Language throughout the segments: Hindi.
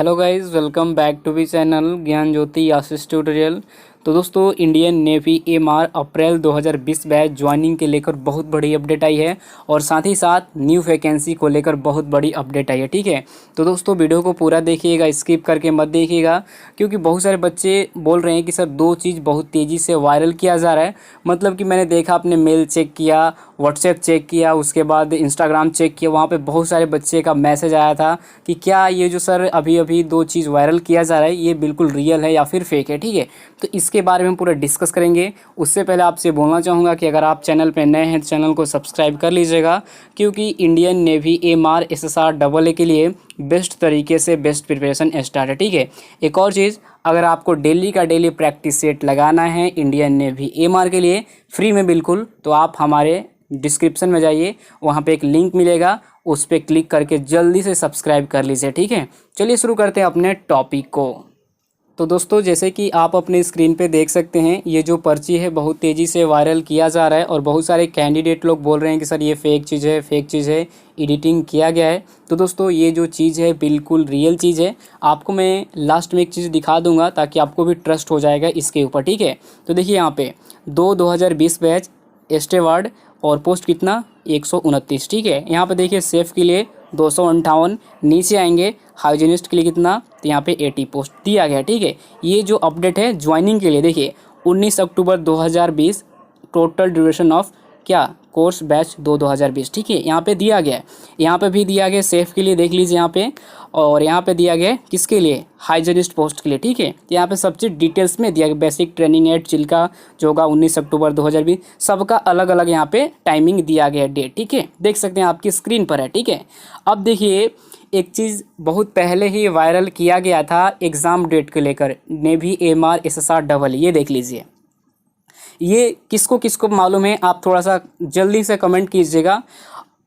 Hello guys, welcome back to the Gyan Jyoti Ashish आशीष ट्यूटोरियल। तो दोस्तों, Indian navy MR April 2020 batch joining के लेकर बहुत बड़ी अपडेट आई है और साथ ही साथ न्यू वैकेंसी को लेकर बहुत बड़ी अपडेट आई है। ठीक है, तो दोस्तों वीडियो को पूरा देखिएगा, स्किप करके मत देखिएगा, क्योंकि बहुत सारे बच्चे बोल रहे हैं कि सर दो चीज़ बहुत तेज़ी से वायरल किया जा रहा है। मतलब कि मैंने देखा, अपने मेल चेक किया, व्हाट्सएप चेक किया, उसके बाद इंस्टाग्राम चेक किया, वहाँ पे बहुत सारे बच्चे का मैसेज आया था कि क्या ये जो सर अभी अभी दो चीज़ वायरल किया जा रहा है ये बिल्कुल रियल है या फिर फेक है। ठीक है, तो इसके बारे में हम पूरा डिस्कस करेंगे। उससे पहले आपसे बोलना चाहूँगा कि अगर आप चैनल पे नए हैं तो चैनल को सब्सक्राइब कर लीजिएगा, क्योंकि Indian navy MR SSR double A के लिए बेस्ट तरीके से बेस्ट प्रिपरेशन स्टार्ट है। ठीक है, एक और चीज़, अगर आपको डेली का डेली प्रैक्टिस सेट लगाना है इंडियन नेवी एमआर के लिए फ्री में बिल्कुल, तो आप हमारे डिस्क्रिप्शन में जाइए, वहाँ पे एक लिंक मिलेगा, उस पर क्लिक करके जल्दी से सब्सक्राइब कर लीजिए। ठीक है, चलिए शुरू करते हैं अपने टॉपिक को। तो दोस्तों, जैसे कि आप अपने स्क्रीन पे देख सकते हैं, ये जो पर्ची है बहुत तेज़ी से वायरल किया जा रहा है और बहुत सारे कैंडिडेट लोग बोल रहे हैं कि सर ये फेक चीज़ है, फेक चीज़ है, एडिटिंग किया गया है। तो दोस्तों, ये जो चीज़ है बिल्कुल रियल चीज़ है। आपको मैं लास्ट में एक चीज़ दिखा दूंगा ताकि आपको भी ट्रस्ट हो जाएगा इसके ऊपर। ठीक है, तो देखिए यहाँ पे 2020 बैच एस्टेवार्ड और पोस्ट कितना 129। ठीक है, यहाँ पे देखिए सेफ के लिए 258, नीचे आएंगे हाइजीनिस्ट के लिए कितना, तो यहाँ पे 80 पोस्ट दिया गया है। ठीक है, ये जो अपडेट है ज्वाइनिंग के लिए, देखिए 19 अक्टूबर 2020 टोटल ड्यूरेशन ऑफ क्या कोर्स बैच 2020। ठीक है, यहाँ पे दिया गया है, यहाँ पे भी दिया गया सेफ के लिए, देख लीजिए यहाँ पे, और यहाँ पे दिया गया किसके लिए, हाइजीनिस्ट पोस्ट के लिए। ठीक है, तो यहाँ पे सब चीज़ डिटेल्स में दिया गया, बेसिक ट्रेनिंग एट चिल्का जो होगा 19 अक्टूबर 2020, सबका अलग अलग यहाँ पे टाइमिंग दिया गया है, डेट। ठीक है, देख सकते हैं आपकी स्क्रीन पर है। ठीक है, अब देखिए एक चीज़ बहुत पहले ही वायरल किया गया था एग्ज़ाम डेट को लेकर, नेवी एमआर एसएसआर डबल, ये देख लीजिए, ये किसको किसको मालूम है, आप थोड़ा सा जल्दी से कमेंट कीजिएगा।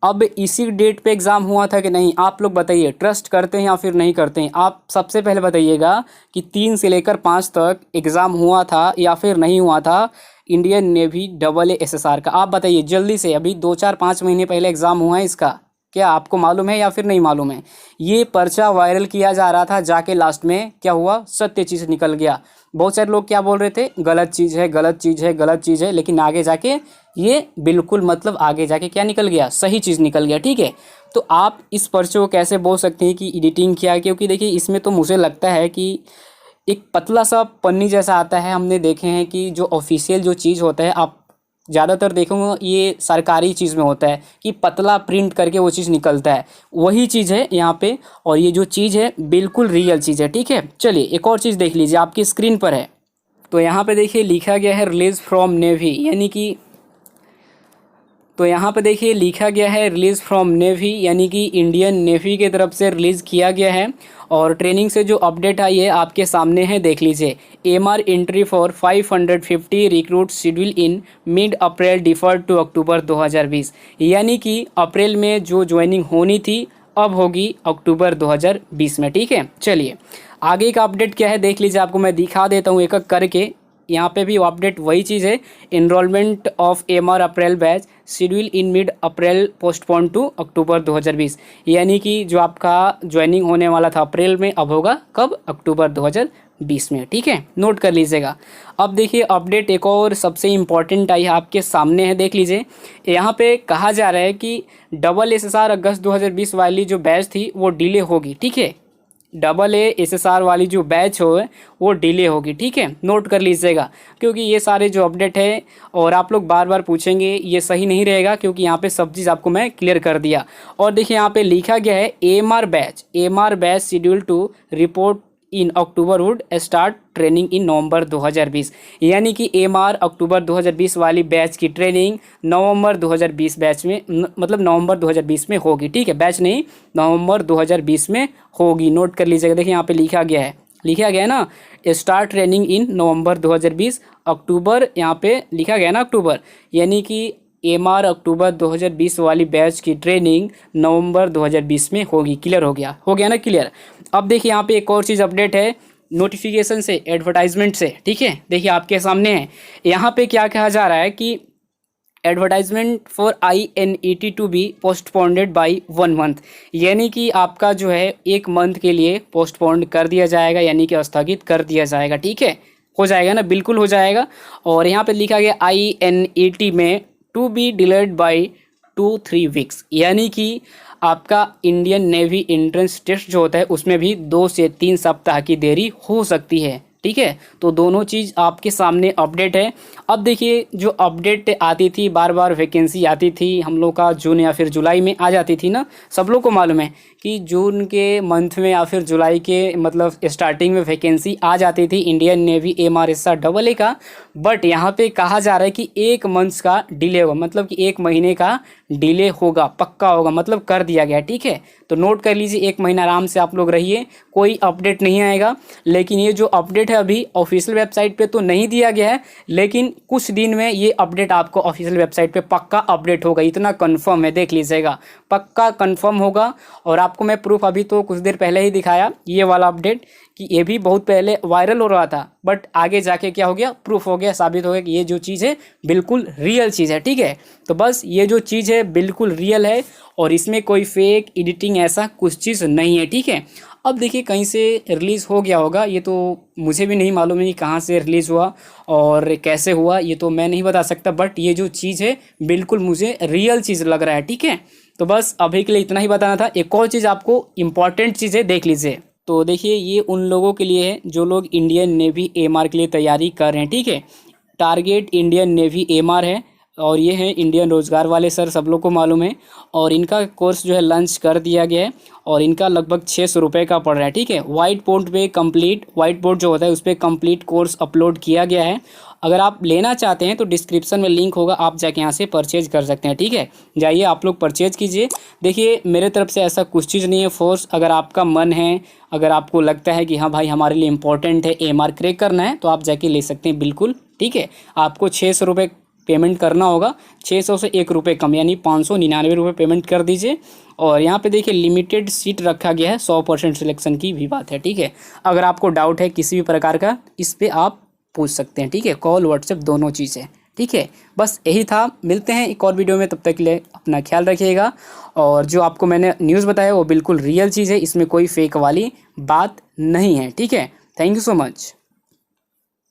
अब इसी डेट पे एग्ज़ाम हुआ था कि नहीं, आप लोग बताइए, ट्रस्ट करते हैं या फिर नहीं करते हैं। आप सबसे पहले बताइएगा कि 3 से लेकर 5 तक एग्ज़ाम हुआ था या फिर नहीं हुआ था Indian navy double A SSR का। आप बताइए जल्दी से, अभी 2-4-5 महीने पहले एग्ज़ाम हुआ है इसका, क्या आपको मालूम है या फिर नहीं मालूम है। ये पर्चा वायरल किया जा रहा था, जाके लास्ट में क्या हुआ, सत्य चीज़ निकल गया। बहुत सारे लोग क्या बोल रहे थे, गलत चीज़ है, गलत चीज़ है, गलत चीज़ है, लेकिन आगे जाके ये बिल्कुल मतलब आगे जाके क्या निकल गया, सही चीज़ निकल गया। ठीक है, तो आप इस पर्चे को कैसे बोल सकते हैं कि एडिटिंग किया, क्योंकि देखिए इसमें तो मुझे लगता है कि एक पतला सा पन्नी जैसा आता है। हमने देखे हैं कि जो ऑफिशियल जो चीज़ होता है, आप ज़्यादातर देखूँगा ये सरकारी चीज़ में होता है कि पतला प्रिंट करके वो चीज़ निकलता है, वही चीज़ है यहाँ पे, और ये जो चीज़ है बिल्कुल रियल चीज़ है। ठीक है, चलिए एक और चीज़ देख लीजिए, आपकी स्क्रीन पर है, तो यहाँ पे देखिए लिखा गया है रिलीज़ फ्रॉम नेवी, यानी कि, तो यहाँ पे देखिए लिखा गया है रिलीज़ फ्रॉम नेवी, यानी कि इंडियन नेवी की तरफ से रिलीज़ किया गया है। और ट्रेनिंग से जो अपडेट आई है आपके सामने है, देख लीजिए, MR entry for 550 recruit schedule in mid April deferred to October 2020, यानी कि अप्रैल में जो ज्वाइनिंग होनी थी अब होगी अक्टूबर 2020 में। ठीक है, चलिए आगे का अपडेट क्या है देख लीजिए, आपको मैं दिखा देता हूँ एक एक करके। यहाँ पे भी अपडेट वही चीज़ है, enrolment of MR April batch schedule in mid April postpone to October 2020, यानी कि जो आपका ज्वाइनिंग होने वाला था अप्रैल में, अब होगा कब, अक्टूबर 2020 में। ठीक है, नोट कर लीजिएगा। अब देखिए अपडेट एक और सबसे इम्पॉर्टेंट आई है, आपके सामने है, देख लीजिए, यहाँ पे कहा जा रहा है कि डबल एसएसआर अगस्त 2020 वाली जो बैच थी वो डिले होगी। ठीक है, डबल ए एसएसआर वाली जो बैच हो वो डिले होगी। ठीक है, नोट कर लीजिएगा, क्योंकि ये सारे जो अपडेट है, और आप लोग बार बार पूछेंगे, ये सही नहीं रहेगा, क्योंकि यहाँ पे सब चीज़ आपको मैं क्लियर कर दिया। और देखिए यहाँ पे लिखा गया है MR batch schedule to report in October would start training in November 2020, यानी कि एमआर अक्टूबर 2020 वाली बैच की ट्रेनिंग नवंबर 2020 बैच में, मतलब नवंबर 2020 में होगी। ठीक है, बैच नहीं, नवंबर 2020 में होगी, नोट कर लीजिएगा। देखिए यहाँ पे लिखा गया है ना, स्टार्ट ट्रेनिंग इन नवंबर 2020, अक्टूबर यहाँ पे लिखा गया ना अक्टूबर, यानी कि एमआर अक्टूबर 2020 वाली बैच की ट्रेनिंग नवंबर 2020 में होगी। क्लियर हो गया ना, क्लियर। अब देखिए यहाँ पे एक और चीज़ अपडेट है, नोटिफिकेशन से, एडवर्टाइजमेंट से। ठीक है, देखिए आपके सामने है, यहाँ पे क्या कहा जा रहा है कि advertisement for INET to be postponed by 1 month, यानी कि आपका जो है 1 मंथ के लिए पोस्टपोन्ड कर दिया जाएगा, यानी कि स्थगित कर दिया जाएगा। ठीक है, हो जाएगा ना, बिल्कुल हो जाएगा। और यहाँ पे लिखा गया INET में to be delayed by 2-3 weeks, यानी कि आपका इंडियन नेवी एंट्रेंस टेस्ट जो होता है उसमें भी 2 से 3 सप्ताह की देरी हो सकती है। ठीक है, तो दोनों चीज़ आपके सामने अपडेट है। अब देखिए, जो अपडेट आती थी, बार बार वैकेंसी आती थी हम लोग का, जून या फिर जुलाई में आ जाती थी ना, सब लोग को मालूम है कि जून के मंथ में या फिर जुलाई के मतलब स्टार्टिंग में वैकेंसी आ जाती थी इंडियन नेवी MRSR AA का। बट यहाँ पे कहा जा रहा है कि 1 मंथ का डिले होगा, मतलब कि 1 महीने का डिले होगा, पक्का होगा, मतलब कर दिया गया। ठीक है, तो नोट कर लीजिए, 1 महीना आराम से आप लोग रहिए, कोई अपडेट नहीं आएगा। लेकिन ये जो अपडेट है अभी ऑफिशियल वेबसाइट पे तो नहीं दिया गया है, लेकिन कुछ दिन में ये अपडेट आपको ऑफिशियल वेबसाइट पे पक्का अपडेट होगा, इतना कंफर्म है, देख लीजिएगा, पक्का कंफर्म होगा। और आपको मैं प्रूफ अभी तो कुछ देर पहले ही दिखाया, ये वाला अपडेट, कि ये भी बहुत पहले वायरल हो रहा था, बट आगे जाके क्या हो गया, प्रूफ हो गया, साबित हो गया कि ये जो चीज़ है बिल्कुल रियल चीज़ है। ठीक है, तो बस ये जो चीज़ है बिल्कुल रियल है और इसमें कोई फेक एडिटिंग ऐसा कुछ चीज़ नहीं है। ठीक है, अब देखिए कहीं से रिलीज़ हो गया होगा, ये तो मुझे भी नहीं मालूम है कि कहाँ से रिलीज़ हुआ और कैसे हुआ, ये तो मैं नहीं बता सकता, बट ये जो चीज़ है बिल्कुल मुझे रियल चीज़ लग रहा है। ठीक है, तो बस अभी के लिए इतना ही बताना था। एक और चीज़ आपको इम्पॉर्टेंट चीज़ है, देख लीजिए। तो देखिए, ये उन लोगों के लिए है जो लोग इंडियन नेवी AMR के लिए तैयारी कर रहे हैं। ठीक है, टारगेट इंडियन नेवी AMR है और ये है इंडियन रोजगार वाले सर, सब लोग को मालूम है। और इनका कोर्स जो है लॉन्च कर दिया गया है और इनका लगभग 600 रुपये का पड़ रहा है। ठीक है, वाइट बोर्ड जो होता है उस पर कंप्लीट कोर्स अपलोड किया गया है। अगर आप लेना चाहते हैं तो डिस्क्रिप्शन में लिंक होगा, आप जाके यहाँ से परचेज कर सकते हैं। ठीक है, जाइए आप लोग परचेज कीजिए। देखिए, मेरे तरफ से ऐसा कुछ चीज़ नहीं है फोर्स, अगर आपका मन है, अगर आपको लगता है कि हाँ भाई हमारे लिए इंपॉर्टेंट है AMR क्रैक करना है, तो आप जाके ले सकते हैं बिल्कुल। ठीक है, आपको 600 रुपये पेमेंट करना होगा, 600 से 1 रुपये कम, यानी 599 रुपये पेमेंट कर दीजिए। और यहाँ पे देखिए लिमिटेड सीट रखा गया है, 100% सिलेक्शन की भी बात है। ठीक है, अगर आपको डाउट है किसी भी प्रकार का, इस पर आप पूछ सकते हैं। ठीक है, कॉल व्हाट्सएप दोनों चीज़ें। ठीक है, बस यही था, मिलते हैं एक और वीडियो में, तब तक के लिए अपना ख्याल रखिएगा। और जो आपको मैंने न्यूज़ बताया वो बिल्कुल रियल चीज़ है, इसमें कोई फेक वाली बात नहीं है। ठीक है, थैंक यू सो मच।